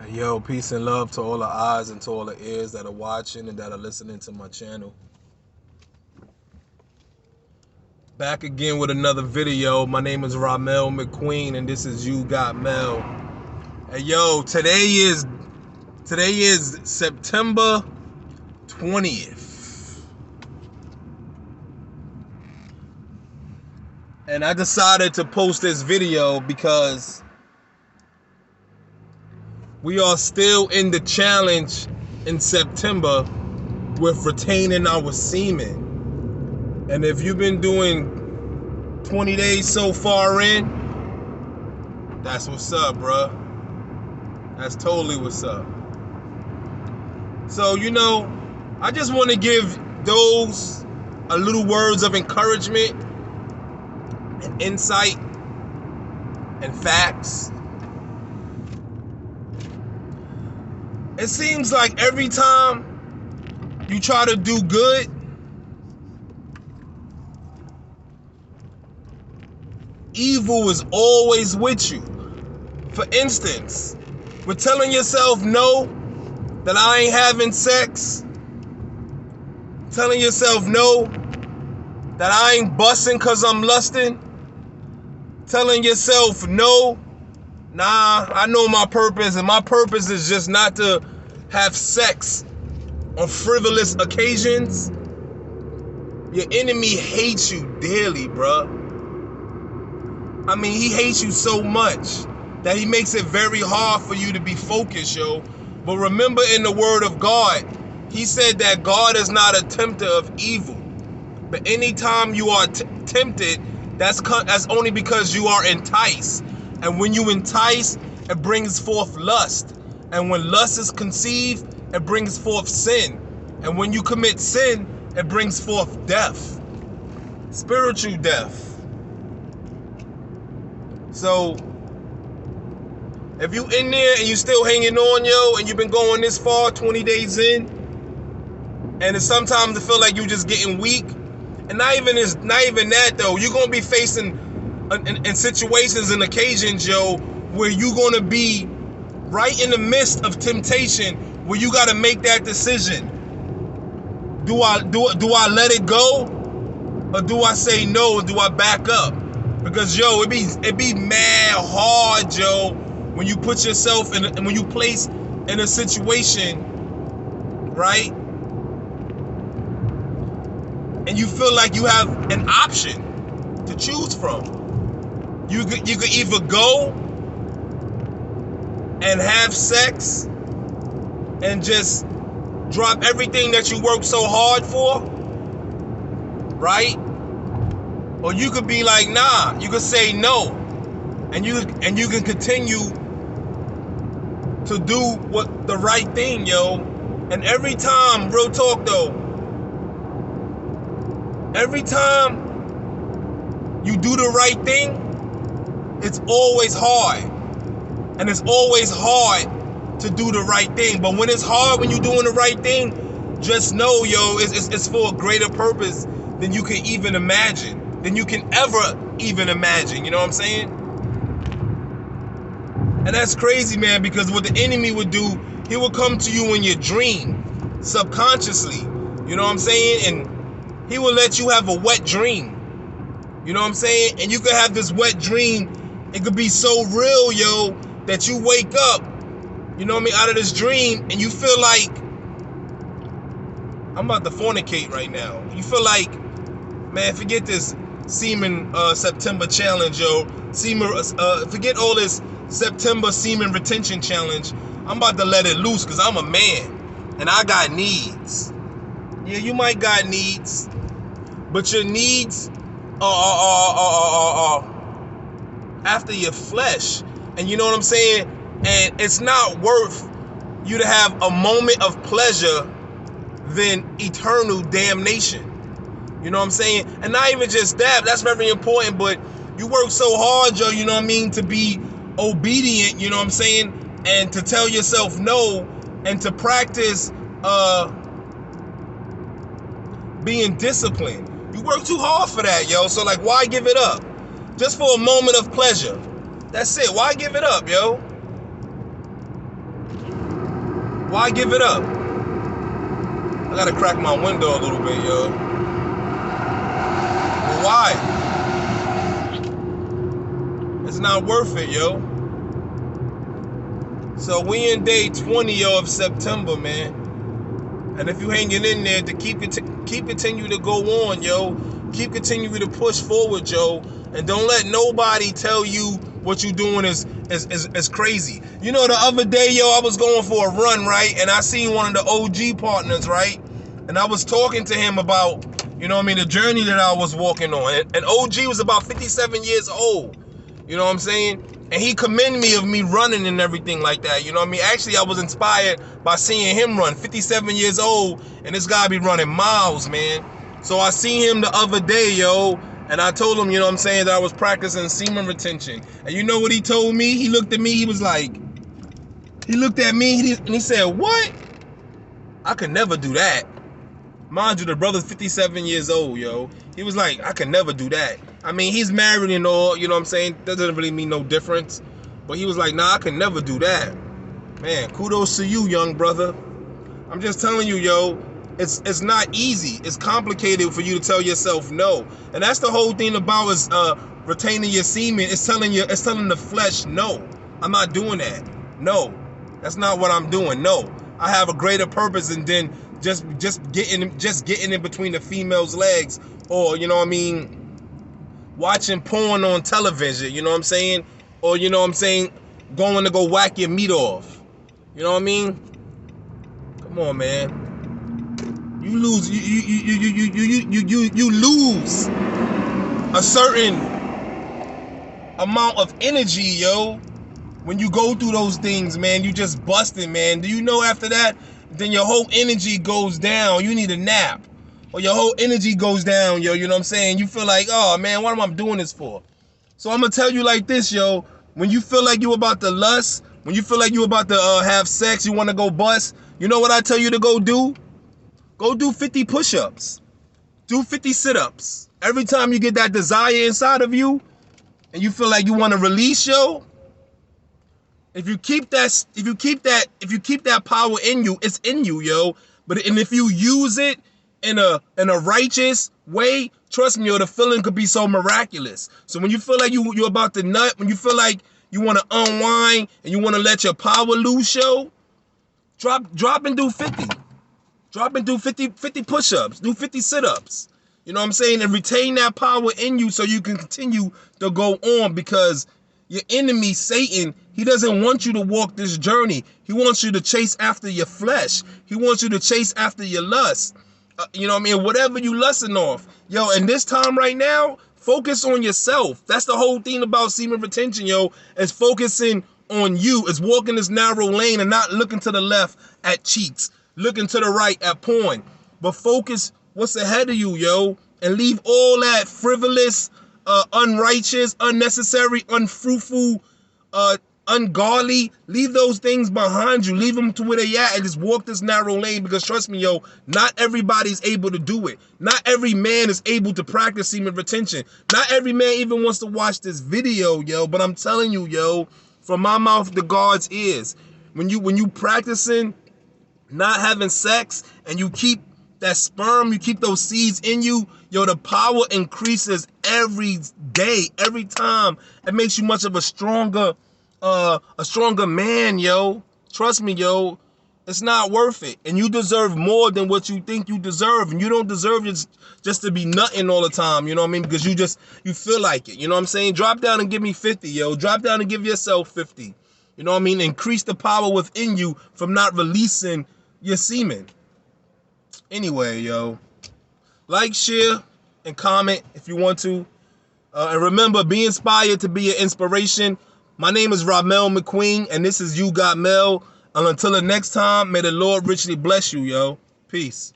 Hey, yo, peace and love to all the eyes and to all the ears that are watching and that are listening to my channel. Back again with another video. My name is Rha'mel McQueen and this is You Got Mel. Hey, yo, today is September 20th. And I decided to post this video because we are still in the challenge in September with retaining our semen. And if you've been doing 20 days so far in, that's what's up, bruh. That's totally what's up. So, I just want to give those a little words of encouragement and insight and facts. It seems like every time you try to do good, evil is always with you. For instance, with telling yourself no, that I ain't having sex, telling yourself no, that I ain't busting cause I'm lusting, telling yourself no, nah, I know my purpose, and my purpose is just not to have sex on frivolous occasions. Your enemy hates you dearly, bruh. I mean, he hates you so much that he makes it very hard for you to be focused, yo. But remember, in the word of God, he said that God is not a tempter of evil. But anytime you are tempted, that's only because you are enticed. And when you entice, it brings forth lust. And when lust is conceived, it brings forth sin. And when you commit sin, it brings forth death. Spiritual death. So, if you in there and you still hanging on, yo, and you've been going this far, 20 days in, and it's sometimes to feel like you just getting weak, and not even that though, you're gonna be facing in situations and occasions, yo, where you're gonna be right in the midst of temptation, where you gotta make that decision. Do I let it go, or do I say no? Do I back up? Because yo, it be mad hard, yo, when you put yourself in, and when you place in a situation, right? And you feel like you have an option to choose from. You could either go and have sex and just drop everything that you worked so hard for, right? Or you could be like, nah, you could say no. And you can continue to do what the right thing, yo. And every time, real talk though, every time you do the right thing, it's always hard. And it's always hard to do the right thing. But when it's hard when you're doing the right thing, just know, yo, it's for a greater purpose than you can even imagine. Than you can ever even imagine. You know what I'm saying? And that's crazy, man, because what the enemy would do, he would come to you in your dream, subconsciously. You know what I'm saying? And he will let you have a wet dream. You know what I'm saying? And you could have this wet dream. It could be so real, yo, that you wake up, you know what I mean, out of this dream, and you feel like, I'm about to fornicate right now. You feel like, man, forget this Semen September challenge, yo. Forget all this September Semen Retention challenge. I'm about to let it loose because I'm a man and I got needs. Yeah, you might got needs, but your needs are after your flesh. And you know what I'm saying? And it's not worth you to have a moment of pleasure than eternal damnation. You know what I'm saying? And not even just that, that's very important, but you work so hard, yo, you know what I mean, to be obedient, you know what I'm saying, and to tell yourself no, and to practice being disciplined. You work too hard for that, yo, so like, why give it up? Just for a moment of pleasure. That's it. Why give it up, yo? Why give it up? I gotta crack my window a little bit, yo. But why? It's not worth it, yo. So we in day 20, yo, of September, man. And if you hanging in there, to keep continue to go on, yo. Keep continuing to push forward, yo. And don't let nobody tell you what you doing is crazy. You know, the other day, yo, I was going for a run, right? And I seen one of the OG partners, right? And I was talking to him about, you know what I mean, the journey that I was walking on. And OG was about 57 years old. You know what I'm saying? And he commended me of me running and everything like that. You know what I mean? Actually, I was inspired by seeing him run. 57 years old, and this guy be running miles, man. So I seen him the other day, yo, and I told him, you know what I'm saying, that I was practicing semen retention. And you know what he told me? He looked at me, he was like, he looked at me, and he said, what? I could never do that. Mind you, the brother's 57 years old, yo. He was like, I could never do that. I mean, he's married and all, you know what I'm saying? That doesn't really mean no difference. But he was like, nah, I could never do that. Man, kudos to you, young brother. I'm just telling you, yo, it's not easy. It's complicated for you to tell yourself no. And that's the whole thing about is retaining your semen. It's telling the flesh, no, I'm not doing that. No, that's not what I'm doing. No, I have a greater purpose than then just getting in between the female's legs, or you know what I mean, watching porn on television, you know what I'm saying? Or you know what I'm saying, going to go whack your meat off. You know what I mean? Come on, man. You lose you lose a certain amount of energy, yo. When you go through those things, man, you just busting, man. Do you know after that, then your whole energy goes down. You need a nap. Or your whole energy goes down, yo, you know what I'm saying? You feel like, oh, man, what am I doing this for? So I'm going to tell you like this, yo. When you feel like you about to lust, when you feel like you about to have sex, you want to go bust, you know what I tell you to go do? Go do 50 push-ups. Do 50 sit-ups. Every time you get that desire inside of you and you feel like you want to release, yo, if you keep that power in you, it's in you, yo. And if you use it in a righteous way, trust me, yo, the feeling could be so miraculous. So when you feel like you're about to nut, when you feel like you want to unwind and you want to let your power loose, yo, drop and do 50. Drop and do 50 push-ups, do 50 sit-ups. You know what I'm saying? And retain that power in you so you can continue to go on, because your enemy, Satan, he doesn't want you to walk this journey. He wants you to chase after your flesh. He wants you to chase after your lust. You know what I mean? Whatever you lusting off. Yo, and this time right now, focus on yourself. That's the whole thing about semen retention, yo, is focusing on you. It's walking this narrow lane and not looking to the left at cheeks, looking to the right at porn. But focus what's ahead of you, yo, and leave all that frivolous, unrighteous, unnecessary, unfruitful, ungodly, leave those things behind you. Leave them to where they at and just walk this narrow lane, because trust me, yo, not everybody's able to do it. Not every man is able to practice semen retention. Not every man even wants to watch this video, yo, but I'm telling you, yo, from my mouth to God's ears, when you practicing not having sex and you keep that sperm, you keep those seeds in you, yo, the power increases every day, every time. It makes you much of a stronger man, yo. Trust me, yo. It's not worth it. And you deserve more than what you think you deserve. And you don't deserve just to be nutting all the time, you know what I mean? Because you feel like it, you know what I'm saying? Drop down and give me 50, yo. Drop down and give yourself 50. You know what I mean? Increase the power within you from not releasing your semen. Anyway, yo, like, share, and comment if you want to. And remember, be inspired to be an inspiration. My name is Rha'mel McQueen, and this is You Got Mel. And until the next time, may the Lord richly bless you, yo. Peace.